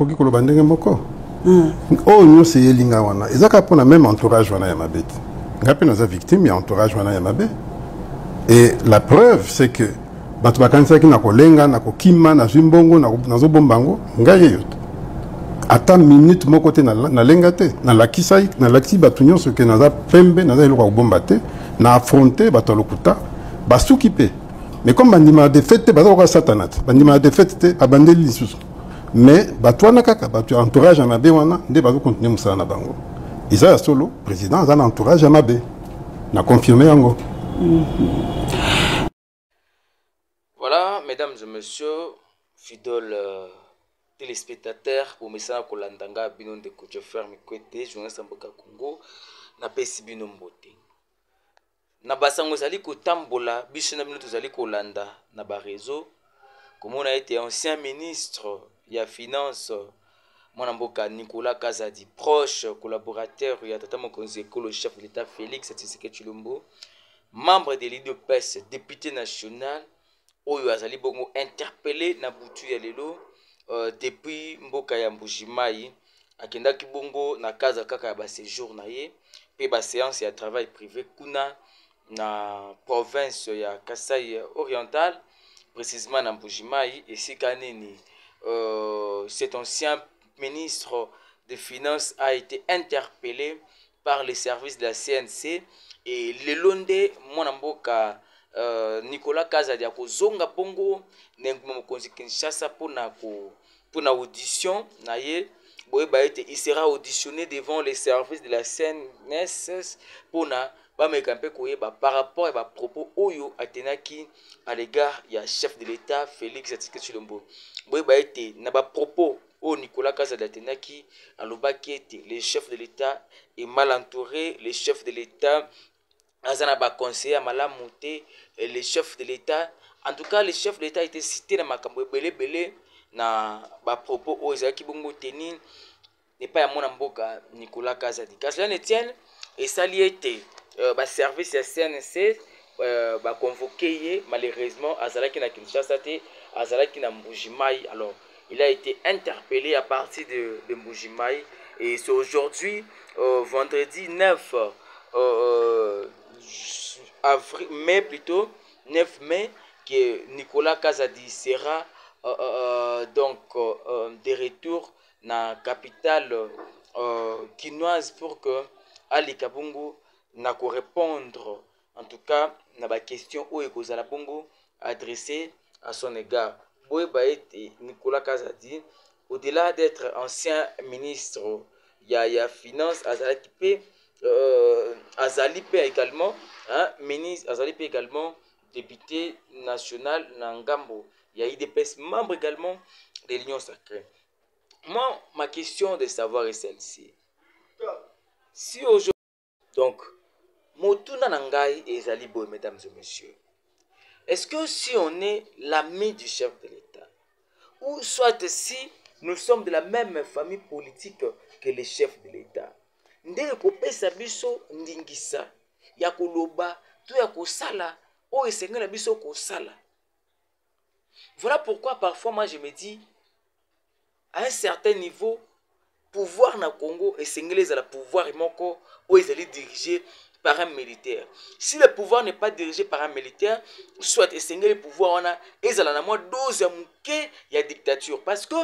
koki koloba ndenge moko oh nous c'est linga wana ezaka pona même entourage wana ya mabeti ngapi naza victime ya entourage wana ya mabe et la preuve c'est que bato bakanisaki na kolenga na kokima na zimbongo nazo bombango ngai yoto ata minute moko te na lenga te na lakisai na lakisi bato nyonso ke naza pembe naza eloko kobomba te na affronter bato lokuta basuki pe mais comme bandima défaite te baza ko satana te bandima défaite te abandeli lisusu mais bato wana kaka bato entourage ya mabe wana nde bazo continuer mosala na bango eza ya solo président aza na entourage ya mabe na confirmer yango. Voilà, mesdames et messieurs, fidèles téléspectateurs, pour message kolandanga bino de coach ferme côté journaliste Mboka Congo na pesi bino mbote. Na basango zali kotambola biso na bino tozali kolanda na ba réseau. Comme on a été ancien ministre ya finance Mwana Mboka Nicolas Kazadi, proche collaborateur ya tata mokonzi le chef de l'État Félix Tshisekedi Tshilombo, membre de l'IDPS, député national, oyo azali bongo interpellé na butu ya lelo depuis mboka ya Mbujimai akendaki bongo na kaza kaka ya ba séjour na ye pe ba séance ya travail privé kuna na province ya Kasai oriental précisément na Mbujimai esika nini cet ancien ministre des Finances a été interpellé par les services de la CNC et le londe Mwana Mboka Nicolas Kazadi akozonga bongo nengmo mokonzi Kinshasa pour audition na ye boye ba été il sera auditionné devant les services de la CNSS pour na ba mekampe koyeba par rapport à ba propos oyo atenaki à l'égard ya chef de l'État Félix Tshisekedi Tshilombo boye ba été na ba propos au Nicolas Kazadi atenaki alobaki ete le chef de l'État est mal entouré, le chef de l'État azana ba conseiller malamu te le chef de l'État en tout cas le chef de l'État a été cité na makambo belé na ba propos o ezaki bongo teni n'est pas ya Mwana Mboka Nicolas Kazadi Kazadi Etienne et sali ete ba service ya CNC ba convoqué ye malheureusement azalaki na Kinshasa te azalaki na Mbujimai. Alors il a été interpellé à partir de Mbujimai et c'est aujourd'hui vendredi 9 mai plutôt 9 mai que Nicolas Kazadi sera donc de retour dans la capitale quinoise pour que Ali Kabungu n'a qu'à répondre en tout cas à la question où Ekozala Bongo adressée à son égard. Nicolas Kazadi, au-delà d'être ancien ministre ya finance Azalipe également ministre Azalipe également député national Nangambo. Il y a IDPS membre également de l'Union sacrée. Moi, ma question de savoir est celle-ci. Si aujourd'hui, donc, Motuna Nangai et Zalibo, mesdames et messieurs, est-ce que si on est l'ami du chef de l'État, ou soit si nous sommes de la même famille politique que les chefs de l'État, ndenge kopesa biso ndingisa ya koloba to ya kosala o esengela biso kosala. Voilà pourquoi parfois moi je me dis à un certain niveau pouvoir na Congo esengela za la pouvoir moko o ezali dirigé par un militaire. Si le pouvoir n'est pas dirigé par un militaire, soit esengeli pouvoir wana ezala na moi dose ya muke ya dictature parce que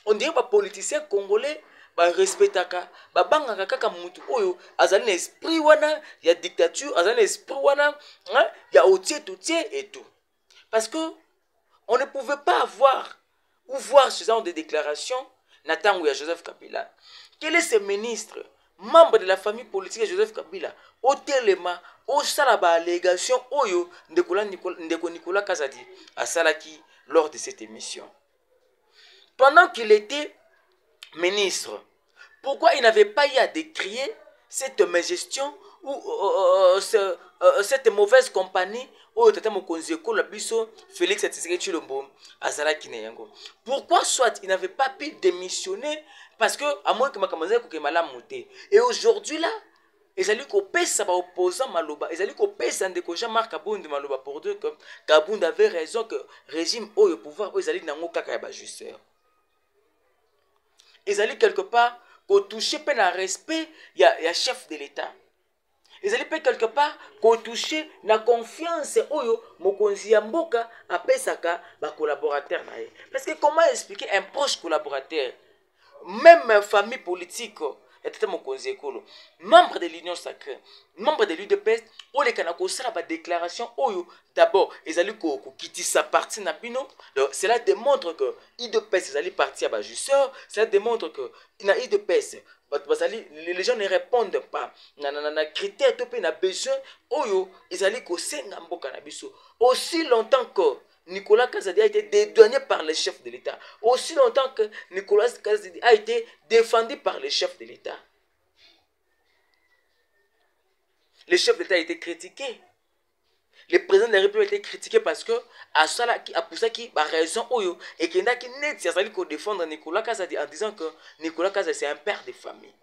on dirait pas politicien congolais ba respectaka ba bangaka kaka mutu oyo azali na esprit wana ya dictature azali na esprit wana ya otie tout et tout parce que on ne pouvait pas avoir ou voir ce genre de déclaration Natango ya Joseph Kabila. Quel est ce ministre membre de la famille politique de Joseph Kabila au telema au salaba allégation oyo ndeko Nicolas Kazadi a salaki lors de cette émission pendant qu'il était ministre. Pourquoi il n'avait pas eu à décrier cette mégestion ou cette mauvaise compagnie au tata mokonzi la biso Félix Tshisekedi Tshilombo azalaki na yango? Pourquoi soit il n'avait pas pu démissionner parce que à moins que makamazaki ko kemala muté et aujourd'hui là ezali ko pesa ba opposant maloba ezali ko pesa ndeko Jean-Marc Kabund maloba pour dire que Kabund avait raison que régime au pouvoir ezali nango kaka ya ba justeur. ils allaient quelque part qu'on touchait pas dans respect, il y a chef de l'État. Ils allaient pas quelque part qu'on touchait la confiance oyo mokonzi ya mboka apesaka ba collaborateur na ye. Parce que comment expliquer un proche collaborateur, même famille politique, membre de l'Union sacrée, membre de l'UDPS, ou les Kanako sera ba déclaration oyo d'abord ils allaient quitter sa partie na bino. Donc cela démontre que l'UDPS ils allaient partir à justeur, cela démontre que na l'UDPS les gens ne répondent pas na critères to pe na besoin oyo ils allaient ko senga mboka na biso. Aussi longtemps que Nicolas Kazadi a été dédouané par les chefs de l'État, aussi longtemps que Nicolas Kazadi a été défendu par les chefs de l'État. Les chefs d'État a été critiqués. Le président de la République a été critiqué parce que à pour ça qui a raison oyo et qu'il y a qui net c'est défendre Nicolas Kazadi en disant que Nicolas Kazadi c'est un père de famille.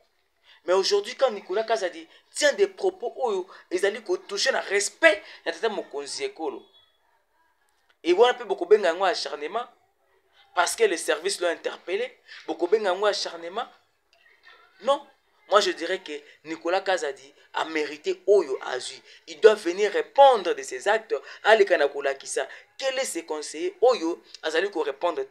Mais aujourd'hui quand Nicolas Kazadi tient des propos oyo ils allaient toucher le respect de tata mokonzi ekolo. Et voilà beaucoup de acharnement parce que les services l'ont interpellé. Beaucoup de acharnement. Non, moi je dirais que Nicolas Kazadi a mérité Oyo Azu. Il doit venir répondre de ses actes à l'Ekanakola Kisa. Quel est ses conseillers Oyo Azali ko répondre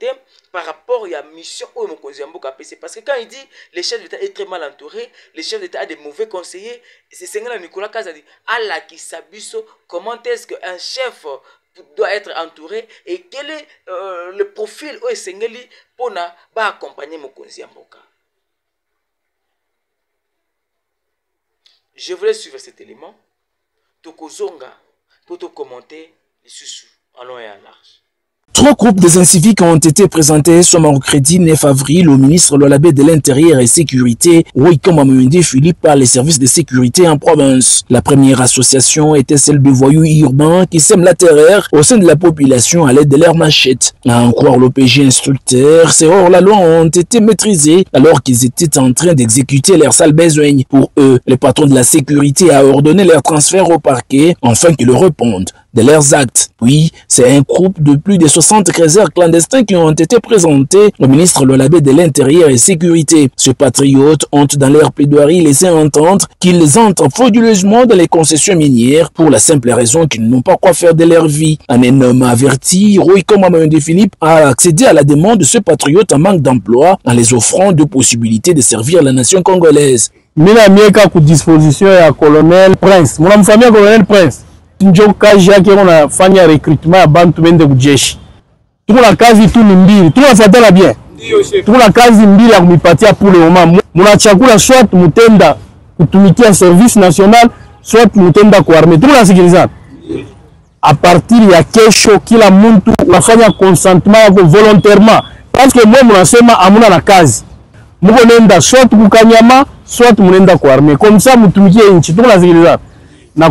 par rapport à la mission Oyo Mokonziambo KPC. Parce que quand il dit le chef d'État est très mal entouré, le chef d'État a des mauvais conseillers, c'est Sengala Nicolas Kazadi. Allah Kisa Biso, comment est-ce qu'un chef doit être entouré et quel est le profil Oyo Sengeli pour accompagner Mokonziambo. Je voulais suivre cet élément. Tokozonga pour te commenter les sous en long et en large. 3 groupes des inciviques ont été présentés ce mercredi 9 avril au ministre Lolabé de l'Intérieur et Sécurité, Roycom Amoundé Philippe, par les services de sécurité en province. La première association était celle de voyous urbains qui sèment la terreur au sein de la population à l'aide de leurs machettes. À en croire l'OPJ instructeur, ces hors-la-loi ont été maîtrisés alors qu'ils étaient en train d'exécuter leurs sales besognes. Pour eux, le patron de la sécurité a ordonné leur transfert au parquet afin qu'ils répondent de leurs actes. Puis, c'est un groupe de plus de 60 créateurs clandestins qui ont été présentés au ministre Lolabé de l'Intérieur et Sécurité. Ces patriotes ont dans leur plaidoirie laissé entendre qu'ils entrent frauduleusement dans les concessions minières pour la simple raison qu'ils n'ont pas quoi faire de leur vie. Un homme averti, Roycom Amoundé Philippe a accédé à la demande de ce patriote en manque d'emploi en les offrant de possibilités de servir la nation congolaise. Mina mieka ku disposition ya colonel Prince. Mwana mfamia colonel Prince. Njo kazi yake unafanya recruitment ya bantu bende kujeshi. Tuko na kazi tu ni mbili. Tunafuatana bien. Tuko na kazi mbili ya kumipatia pour le moment. Muna chakula soit mutenda kutumikia service national, soit mutenda kwa armée. Tuko na sikilizana. A partir ya kesho kila mtu unafanya consentement yako volontairement. Parce que moi mnasema amuna na kazi. Muko nenda soit kukanyama, soit munenda kwa armée. Comme ça mutumikie nchi. Tuko na sikilizana. La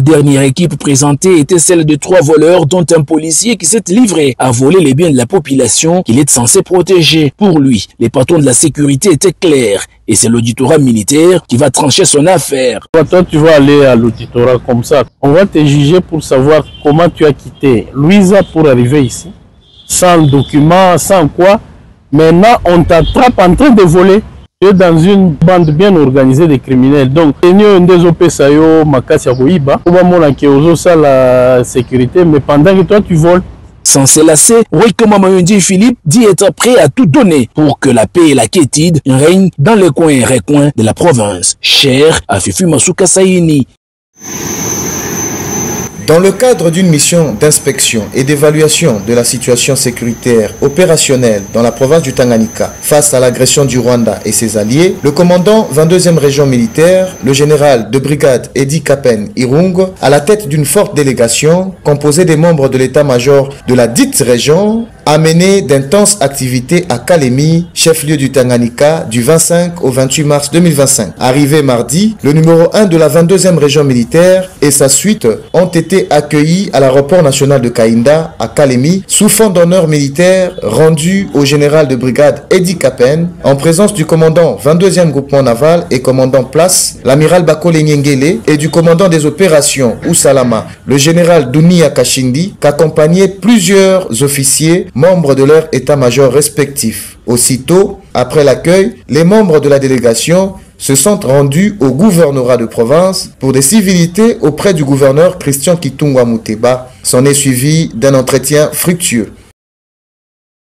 dernière équipe présentée était celle de 3 voleurs, dont un policier qui s'est livré à voler les biens de la population qu'il est censé protéger. Pour lui, les patrons de la sécurité étaient clairs et c'est l'auditorat militaire qui va trancher son affaire. Toi, tu vas aller à l'auditorat comme ça. On va te juger pour savoir comment tu as quitté Louisa pour arriver ici. Sans document, sans quoi. Maintenant, on t'attrape en train de voler. Tu es dans une bande bien organisée de criminels. Donc, la sécurité, mais pendant que toi tu voles. Sans se lasser, Roycom Amoundé Philippe dit être prêt à tout donner pour que la paix et la quiétude règnent dans les coins et recoins de la province. Cher à Fifi Masuka Saini. Dans le cadre d'une mission d'inspection et d'évaluation de la situation sécuritaire opérationnelle dans la province du Tanganyika face à l'agression du Rwanda et ses alliés, le commandant 22e région militaire, le général de brigade Edi Kapen Irung, à la tête d'une forte délégation composée des membres de l'état-major de la dite région, a mené d'intenses activités à Kalemi, chef-lieu du Tanganyika, du 25 au 28 mars 2025. Arrivé mardi, le numéro 1 de la 22e région militaire et sa suite ont été accueillis à l'aéroport national de Kainda, à Kalemi, sous fond d'honneur militaire rendu au général de brigade Edi Kapen, en présence du commandant 22e groupement naval et commandant place, l'amiral Bakole Nyengele, et du commandant des opérations Oussalama, le général Dunia Kashindi, qu'accompagnaient plusieurs officiers membres de leur état-major respectif. Aussitôt, après l'accueil, les membres de la délégation se sont rendus au gouvernorat de province pour des civilités auprès du gouverneur Christian Kitungwa Muteba. S'en est suivi d'un entretien fructueux.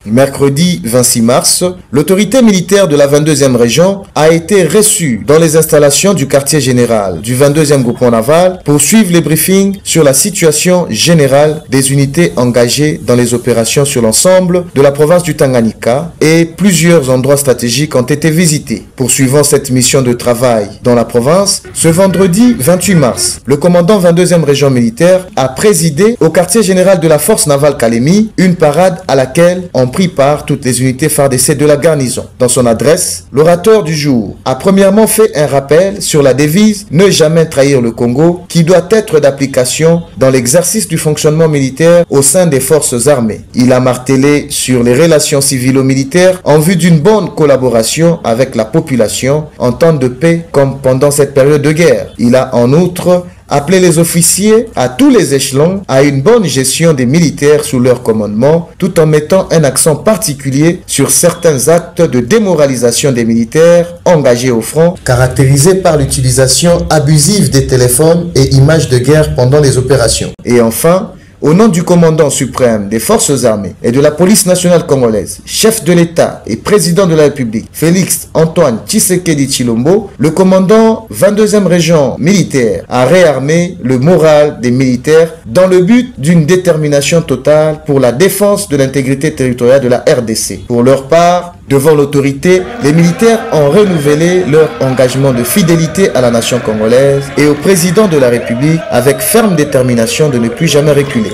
Mercredi 26 mars, l'autorité militaire de la 22e région a été reçue dans les installations du quartier général du 22e groupement naval pour suivre les briefings sur la situation générale des unités engagées dans les opérations sur l'ensemble de la province du Tanganyika et plusieurs endroits stratégiques ont été visités. Poursuivant cette mission de travail dans la province, ce vendredi 28 mars, le commandant 22e région militaire a présidé au quartier général de la force navale Kalemi une parade à laquelle ont pris part toutes les unités FARDC de la garnison. Dans son adresse, l'orateur du jour a premièrement fait un rappel sur la devise « Ne jamais trahir le Congo » qui doit être d'application dans l'exercice du fonctionnement militaire au sein des forces armées. Il a martelé sur les relations civilo-militaires en vue d'une bonne collaboration avec la population en temps de paix comme pendant cette période de guerre. Il a en outre appeler les officiers à tous les échelons à une bonne gestion des militaires sous leur commandement, tout en mettant un accent particulier sur certains actes de démoralisation des militaires engagés au front, caractérisés par l'utilisation abusive des téléphones et images de guerre pendant les opérations. Et enfin, au nom du commandant suprême des forces armées et de la police nationale congolaise, chef de l'État et président de la République, Félix Antoine Tshisekedi Tshilombo, le commandant 22e région militaire a réarmé le moral des militaires dans le but d'une détermination totale pour la défense de l'intégrité territoriale de la RDC. Pour leur part, devant l'autorité, les militaires ont renouvelé leur engagement de fidélité à la nation congolaise et au président de la République avec ferme détermination de ne plus jamais reculer.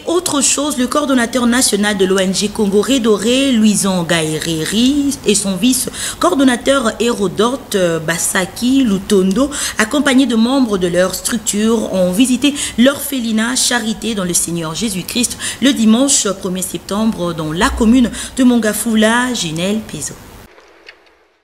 Autre chose, le coordonnateur national de l'ONG Congo Redoré, Louison Gaëreri, et son vice-coordonnateur Hérodote Basaki Lutondo, accompagnés de membres de leur structure, ont visité l'orphelinat Charité dans le Seigneur Jésus-Christ le dimanche 1er septembre dans la commune de Mongafula, Ginel Pezo.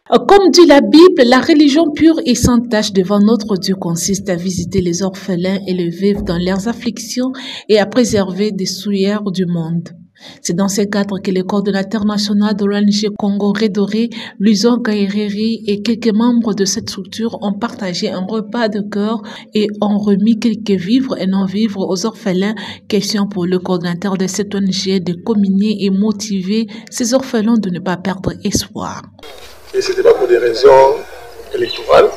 Comme dit la Bible, la religion pure et sans tache devant notre Dieu consiste à visiter les orphelins et les veuves dans leurs afflictions et à préserver des souillures du monde. C'est dans ce cadre que le coordonnateur national de l'ONG Congo Redoré, Louison Gaëreri, et quelques membres de cette structure ont partagé un repas de cœur et ont remis quelques vivres et non-vivres aux orphelins. Question pour le coordonnateur de cette ONG de communier et motiver ces orphelins de ne pas perdre espoir. Et ce n'était pas pour des raisons électorales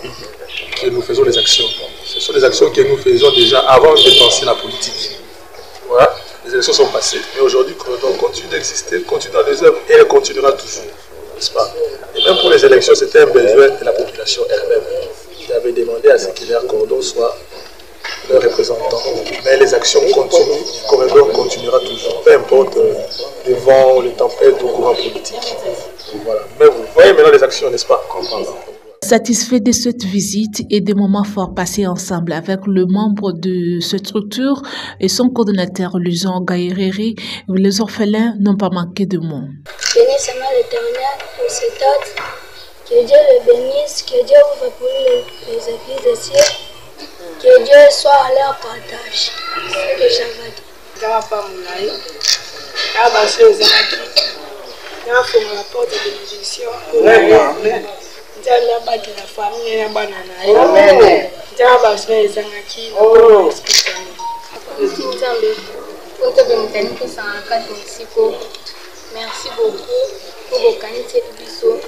que nous faisons des actions. Ce sont des actions que nous faisons déjà avant de penser la politique. Voilà, les élections sont passées, mais aujourd'hui, on continue d'exister, continue dans les œuvres et elle continuera toujours, n'est-ce pas? Et même pour les élections, c'était un besoin de la population elle-même qui avait demandé à ce que leur cordon soit leur représentant. Mais les actions continuent, le corridor continuera toujours, peu importe le vent, les tempêtes ou le courant politique. Voilà. Mais vous voyez maintenant les actions, n'est-ce pas? Satisfait de cette visite et des moments forts passés ensemble avec le membre de cette structure et son coordonnateur Louison Gaëreri, les orphelins n'ont pas manqué de mots. Bénissez l'Éternel pour cet acte, que Dieu le bénisse, que Dieu ouvre pour les églises des cieux, que Dieu soit à leur partage. C'est ce que j'avais dit. La porte de bénédiction. Amen. Merci beaucoup pour vos qualités de bisous.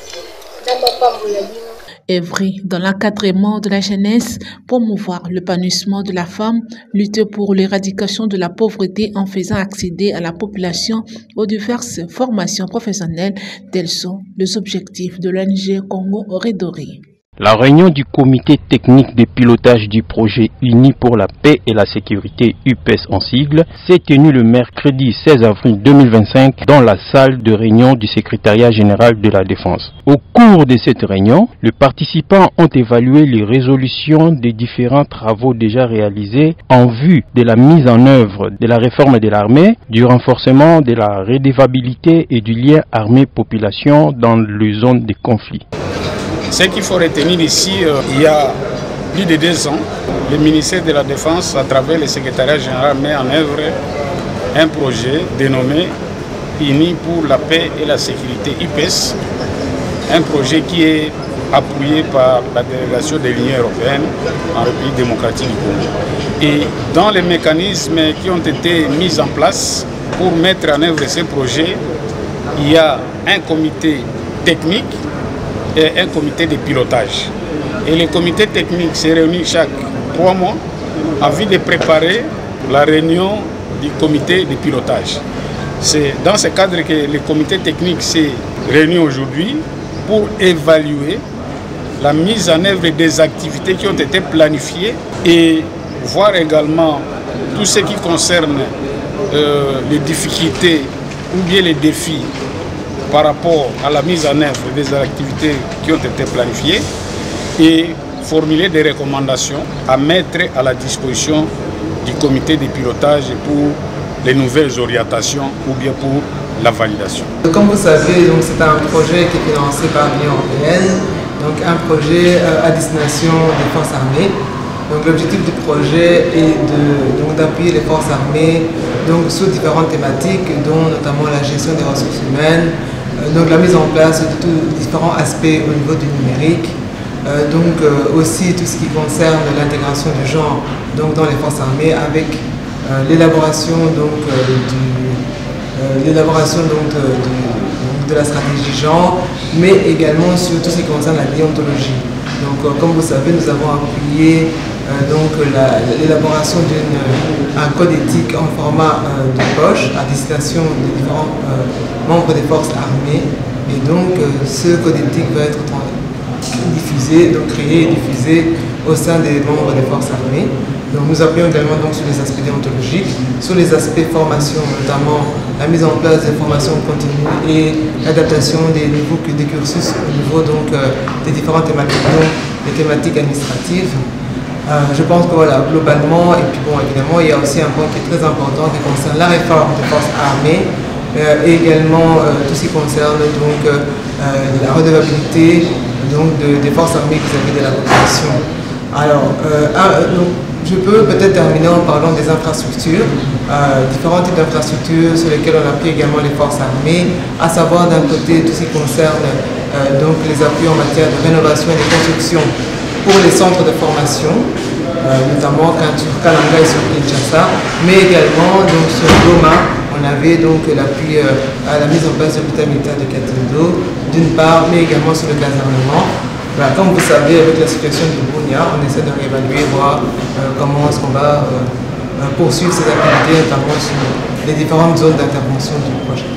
Œuvrer dans l'encadrement de la jeunesse, promouvoir l'épanouissement de la femme, lutter pour l'éradication de la pauvreté en faisant accéder à la population aux diverses formations professionnelles, tels sont les objectifs de l'ONG Congo Redoré. La réunion du comité technique de pilotage du projet Unis pour la paix et la sécurité UPES en sigle s'est tenue le mercredi 16 avril 2025 dans la salle de réunion du secrétariat général de la défense. Au cours de cette réunion, les participants ont évalué les résolutions des différents travaux déjà réalisés en vue de la mise en œuvre de la réforme de l'armée, du renforcement de la redevabilité et du lien armée-population dans les zones de conflit. Ce qu'il faut retenir ici, il y a plus de 2 ans, le ministère de la Défense, à travers le secrétariat général, met en œuvre un projet dénommé Unis pour la paix et la sécurité UPES, un projet qui est appuyé par la délégation de l'Union européenne en République démocratique du Congo. Et dans les mécanismes qui ont été mis en place pour mettre en œuvre ces projets, il y a un comité technique et un comité de pilotage. Et le comité technique se réunit chaque 3 mois en vue de préparer la réunion du comité de pilotage. C'est dans ce cadre que le comité technique s'est réuni aujourd'hui pour évaluer la mise en œuvre des activités qui ont été planifiées et voir également tout ce qui concerne les difficultés ou bien les défis par rapport à la mise en œuvre des activités qui ont été planifiées et formuler des recommandations à mettre à la disposition du comité de pilotage pour les nouvelles orientations ou bien pour la validation. Comme vous savez, c'est un projet qui est financé par l'Union européenne, donc un projet à destination des forces armées. Donc l'objectif du projet est d'appuyer les forces armées sur différentes thématiques, dont notamment la gestion des ressources humaines, donc la mise en place de tous différents aspects au niveau du numérique, aussi tout ce qui concerne l'intégration du genre dans les forces armées avec l'élaboration de la stratégie genre, mais également sur tout ce qui concerne la déontologie. Donc comme vous savez, nous avons appuyé l'élaboration d'un code éthique en format de poche à destination des différents membres des forces armées. Et donc ce code éthique va être diffusé, créé et diffusé au sein des membres des forces armées. Donc nous appuyons également sur les aspects déontologiques, sur les aspects formation, notamment la mise en place des formations continues et l'adaptation des cursus au niveau des différentes thématiques, les thématiques administratives. Je pense que voilà, globalement, et puis évidemment, il y a aussi un point qui est très important qui concerne la réforme des forces armées et également tout ce qui concerne la redevabilité des forces armées vis-à-vis de la population. Alors, je peux peut-être terminer en parlant des infrastructures, différents types d'infrastructures sur lesquelles on appuie également les forces armées, à savoir d'un côté tout ce qui concerne les appuis en matière de rénovation et de construction pour les centres de formation, notamment sur Kalanga et sur Kinshasa, mais également sur Goma, on avait l'appui à la mise en place de l'hôpital militaire de Katindo, d'une part, mais également sur le casernement. Comme vous savez, avec la situation du Bunia, on essaie de réévaluer, voir comment est-ce qu'on va poursuivre ces activités, notamment sur les différentes zones d'intervention du projet.